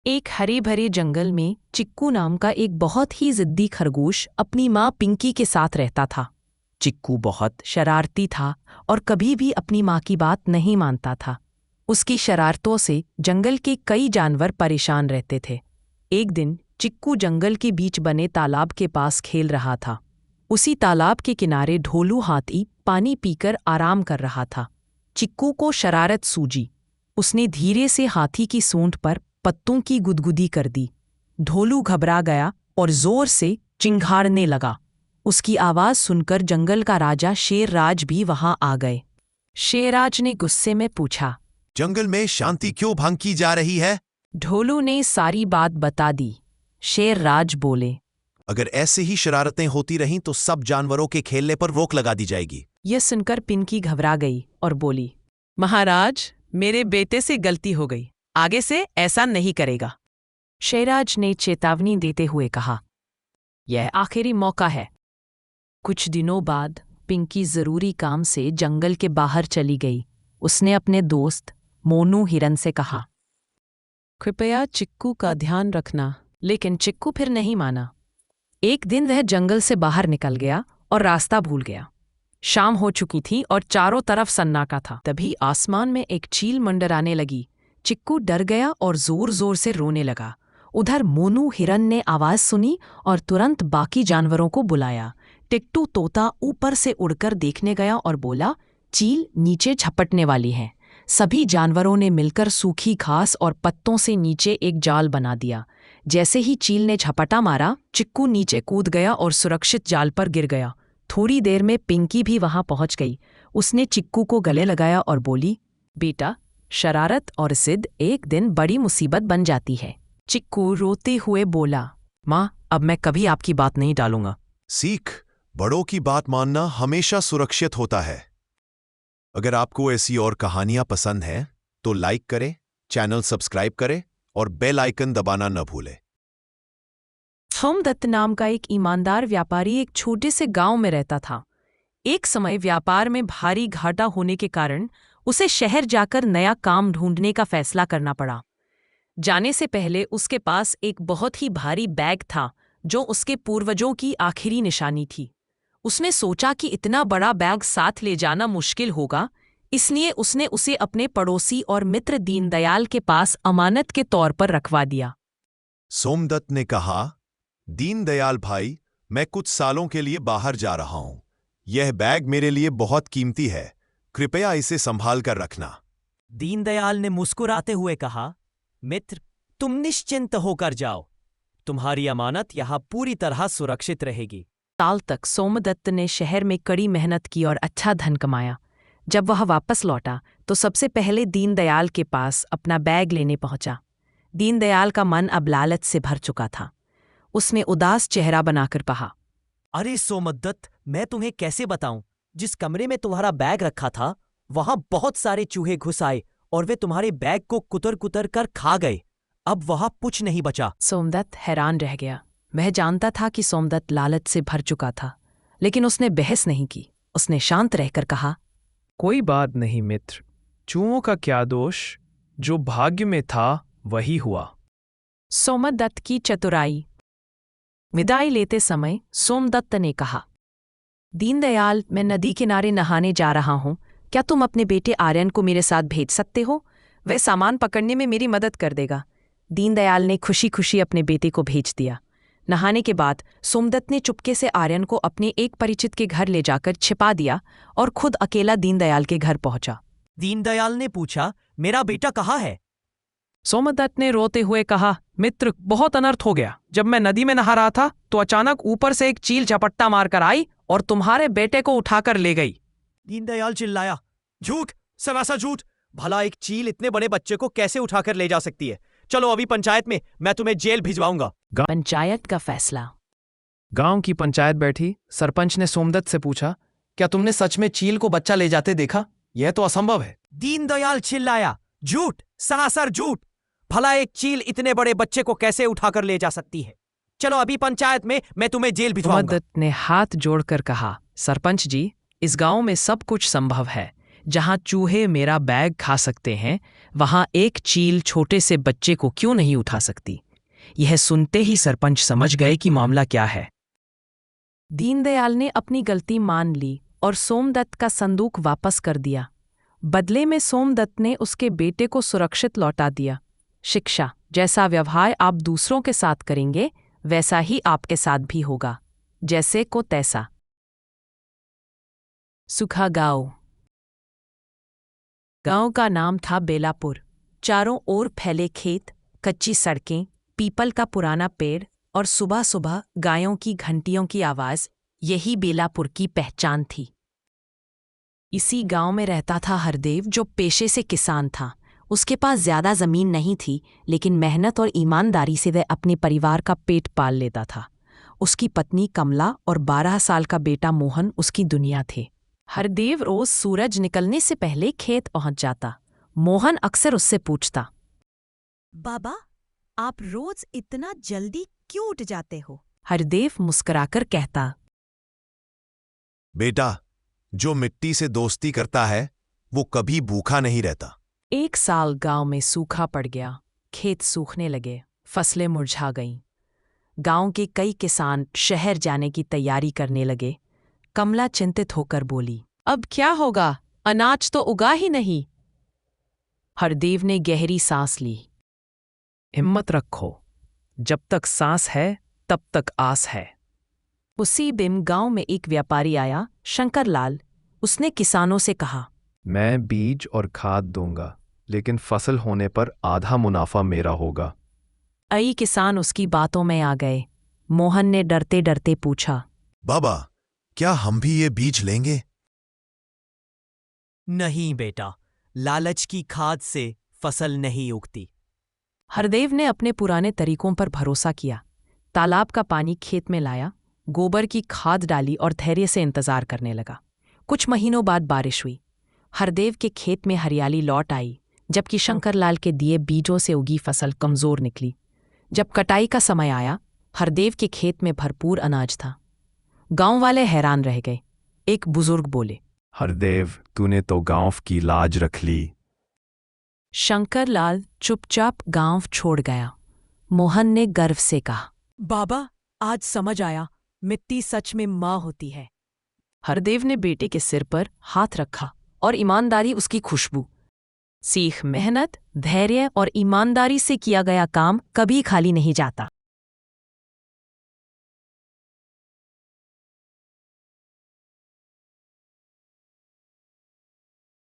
एक हरे भरे जंगल में चिक्कू नाम का एक बहुत ही जिद्दी खरगोश अपनी माँ पिंकी के साथ रहता था। चिक्कू बहुत शरारती था और कभी भी अपनी माँ की बात नहीं मानता था। उसकी शरारतों से जंगल के कई जानवर परेशान रहते थे। एक दिन चिक्कू जंगल के बीच बने तालाब के पास खेल रहा था। उसी तालाब के किनारे ढोलू हाथी पानी पीकर आराम कर रहा था। चिक्कू को शरारत सूझी। उसने धीरे से हाथी की सूंड पर पत्तों की गुदगुदी कर दी। ढोलू घबरा गया और जोर से चिंघाड़ने लगा। उसकी आवाज सुनकर जंगल का राजा शेरराज भी वहां आ गए। शेरराज ने गुस्से में पूछा, जंगल में शांति क्यों भंग की जा रही है? ढोलू ने सारी बात बता दी। शेरराज बोले, अगर ऐसे ही शरारतें होती रहीं तो सब जानवरों के खेलने पर रोक लगा दी जाएगी। यह सुनकर पिंकी घबरा गई और बोली, महाराज, मेरे बेटे से गलती हो गई, आगे से ऐसा नहीं करेगा। शेरराज ने चेतावनी देते हुए कहा, यह आखिरी मौका है। कुछ दिनों बाद पिंकी जरूरी काम से जंगल के बाहर चली गई। उसने अपने दोस्त मोनू हिरन से कहा, कृपया चिक्कू का ध्यान रखना। लेकिन चिक्कू फिर नहीं माना। एक दिन वह जंगल से बाहर निकल गया और रास्ता भूल गया। शाम हो चुकी थी और चारों तरफ सन्नाटा था। तभी आसमान में एक चील मंडराने लगी। चिक्कू डर गया और जोर जोर से रोने लगा। उधर मोनू हिरन ने आवाज सुनी और तुरंत बाकी जानवरों को बुलाया। टिट्टू तोता ऊपर से उड़कर देखने गया और बोला, चील नीचे झपटने वाली है। सभी जानवरों ने मिलकर सूखी घास और पत्तों से नीचे एक जाल बना दिया। जैसे ही चील ने झपटा मारा, चिक्कू नीचे कूद गया और सुरक्षित जाल पर गिर गया। थोड़ी देर में पिंकी भी वहां पहुंच गई। उसने चिक्कू को गले लगाया और बोली, बेटा, शरारत और जिद एक दिन बड़ी मुसीबत बन जाती है। चिक्कू रोते हुए बोला, माँ, अब मैं कभी आपकी बात नहीं डालूंगा। सीख, बड़ों की बात मानना हमेशा सुरक्षित होता है। अगर आपको ऐसी और कहानियां पसंद हैं तो लाइक करें, चैनल सब्सक्राइब करें और बेल आइकन दबाना न भूलें। सोमदत्त नाम का एक ईमानदार व्यापारी एक छोटे से गांव में रहता था। एक समय व्यापार में भारी घाटा होने के कारण उसे शहर जाकर नया काम ढूंढने का फैसला करना पड़ा। जाने से पहले उसके पास एक बहुत ही भारी बैग था जो उसके पूर्वजों की आखिरी निशानी थी। उसने सोचा कि इतना बड़ा बैग साथ ले जाना मुश्किल होगा, इसलिए उसने उसे अपने पड़ोसी और मित्र दीनदयाल के पास अमानत के तौर पर रखवा दिया। सोमदत्त ने कहा, दीनदयाल भाई, मैं कुछ सालों के लिए बाहर जा रहा हूं। यह बैग मेरे लिए बहुत कीमती है, कृपया इसे संभाल कर रखना। दीनदयाल ने मुस्कुराते हुए कहा, मित्र, तुम निश्चिंत होकर जाओ। तुम्हारी अमानत यहां पूरी तरह सुरक्षित रहेगी। साल तक सोमदत्त ने शहर में कड़ी मेहनत की और अच्छा धन कमाया। जब वह वापस लौटा तो सबसे पहले दीनदयाल के पास अपना बैग लेने पहुंचा। दीनदयाल का मन अब लालच से भर चुका था। उसने उदास चेहरा बनाकर कहा, अरे सोमदत्त, मैं तुम्हें कैसे बताऊं? जिस कमरे में तुम्हारा बैग रखा था वहां बहुत सारे चूहे घुस आए और वे तुम्हारे बैग को कुतर कुतर कर खा गए। अब वहां कुछ नहीं बचा। सोमदत्त हैरान रह गया। वह जानता था कि सोमदत्त लालच से भर चुका था, लेकिन उसने बहस नहीं की। उसने शांत रहकर कहा, कोई बात नहीं मित्र, चूहों का क्या दोष, जो भाग्य में था वही हुआ। सोमदत्त की चतुराई। विदाई लेते समय सोमदत्त ने कहा, दीनदयाल, मैं नदी किनारे नहाने जा रहा हूं। क्या तुम अपने बेटे आर्यन को मेरे साथ भेज सकते हो? वह सामान पकड़ने में मेरी मदद कर देगा। दीनदयाल ने खुशी खुशी अपने बेटे को भेज दिया। नहाने के बाद सोमदत्त ने चुपके से आर्यन को अपने एक परिचित के घर ले जाकर छिपा दिया और खुद अकेला दीनदयाल के घर पहुंचा। दीनदयाल ने पूछा, मेरा बेटा कहाँ है? सोमदत्त ने रोते हुए कहा, मित्र, बहुत अनर्थ हो गया। जब मैं नदी में नहा रहा था तो अचानक ऊपर से एक चील झपट्टा मारकर आई और तुम्हारे बेटे को उठाकर ले गई। दीनदयाल चिल्लाया, झूठ, सरासर झूठ। भला एक चील इतने बड़े बच्चे को कैसे उठाकर ले जा सकती है? चलो अभी पंचायत में, मैं तुम्हें जेल भिजवाऊंगा। पंचायत का फैसला। गांव की पंचायत बैठी। सरपंच ने सोमदत्त से पूछा, क्या तुमने सच में चील को बच्चा ले जाते देखा? यह तो असंभव है। दीनदयाल चिल्लाया, झूठ, सरासर झूठ। भला एक चील इतने बड़े बच्चे को कैसे उठाकर ले जा सकती है? चलो अभी पंचायत में, मैं तुम्हें जेल भिजवाऊंगा। सोमदत्त ने हाथ जोड़कर कहा, सरपंच जी, इस गांव में सब कुछ संभव है, जहां चूहे मेरा बैग खा सकते हैं, वहां एक चील छोटे से बच्चे को क्यों नहीं उठा सकती? यह सुनते ही सरपंच समझ गए कि मामला क्या है। दीनदयाल ने अपनी गलती मान ली और सोमदत्त का संदूक वापस कर दिया। बदले में सोमदत्त ने उसके बेटे को सुरक्षित लौटा दिया। शिक्षा: जैसा व्यवहार आप दूसरों के साथ करेंगे, वैसा ही आपके साथ भी होगा। जैसे को तैसा। सूखा गांव। गांव का नाम था बेलापुर। चारों ओर फैले खेत, कच्ची सड़कें, पीपल का पुराना पेड़ और सुबह सुबह गायों की घंटियों की आवाज, यही बेलापुर की पहचान थी। इसी गांव में रहता था हरदेव, जो पेशे से किसान था। उसके पास ज्यादा जमीन नहीं थी, लेकिन मेहनत और ईमानदारी से वह अपने परिवार का पेट पाल लेता था। उसकी पत्नी कमला और 12 साल का बेटा मोहन उसकी दुनिया थे। हरदेव रोज सूरज निकलने से पहले खेत पहुंच जाता। मोहन अक्सर उससे पूछता, बाबा, आप रोज इतना जल्दी क्यों उठ जाते हो? हरदेव मुस्कुराकर कहता, बेटा, जो मिट्टी से दोस्ती करता है वो कभी भूखा नहीं रहता। एक साल गांव में सूखा पड़ गया। खेत सूखने लगे, फसलें मुरझा गईं। गांव के कई किसान शहर जाने की तैयारी करने लगे। कमला चिंतित होकर बोली, अब क्या होगा? अनाज तो उगा ही नहीं। हरदेव ने गहरी सांस ली। हिम्मत रखो, जब तक सांस है तब तक आस है। उसी दिन गांव में एक व्यापारी आया, शंकरलाल। उसने किसानों से कहा, मैं बीज और खाद दूंगा, लेकिन फसल होने पर आधा मुनाफा मेरा होगा। कई किसान उसकी बातों में आ गए। मोहन ने डरते डरते पूछा, बाबा, क्या हम भी ये बीज लेंगे? नहीं बेटा, लालच की खाद से फसल नहीं उगती। हरदेव ने अपने पुराने तरीकों पर भरोसा किया। तालाब का पानी खेत में लाया, गोबर की खाद डाली और धैर्य से इंतजार करने लगा। कुछ महीनों बाद बारिश हुई। हरदेव के खेत में हरियाली लौट आई, जबकि शंकरलाल के दिए बीजों से उगी फसल कमजोर निकली। जब कटाई का समय आया, हरदेव के खेत में भरपूर अनाज था। गांव वाले हैरान रह गए। एक बुजुर्ग बोले, हरदेव, तूने तो गांव की लाज रख ली। शंकरलाल चुपचाप गांव छोड़ गया। मोहन ने गर्व से कहा, बाबा, आज समझ आया, मिट्टी सच में माँ होती है। हरदेव ने बेटे के सिर पर हाथ रखा और ईमानदारी उसकी खुशबू। सीख: मेहनत, धैर्य और ईमानदारी से किया गया काम कभी खाली नहीं जाता।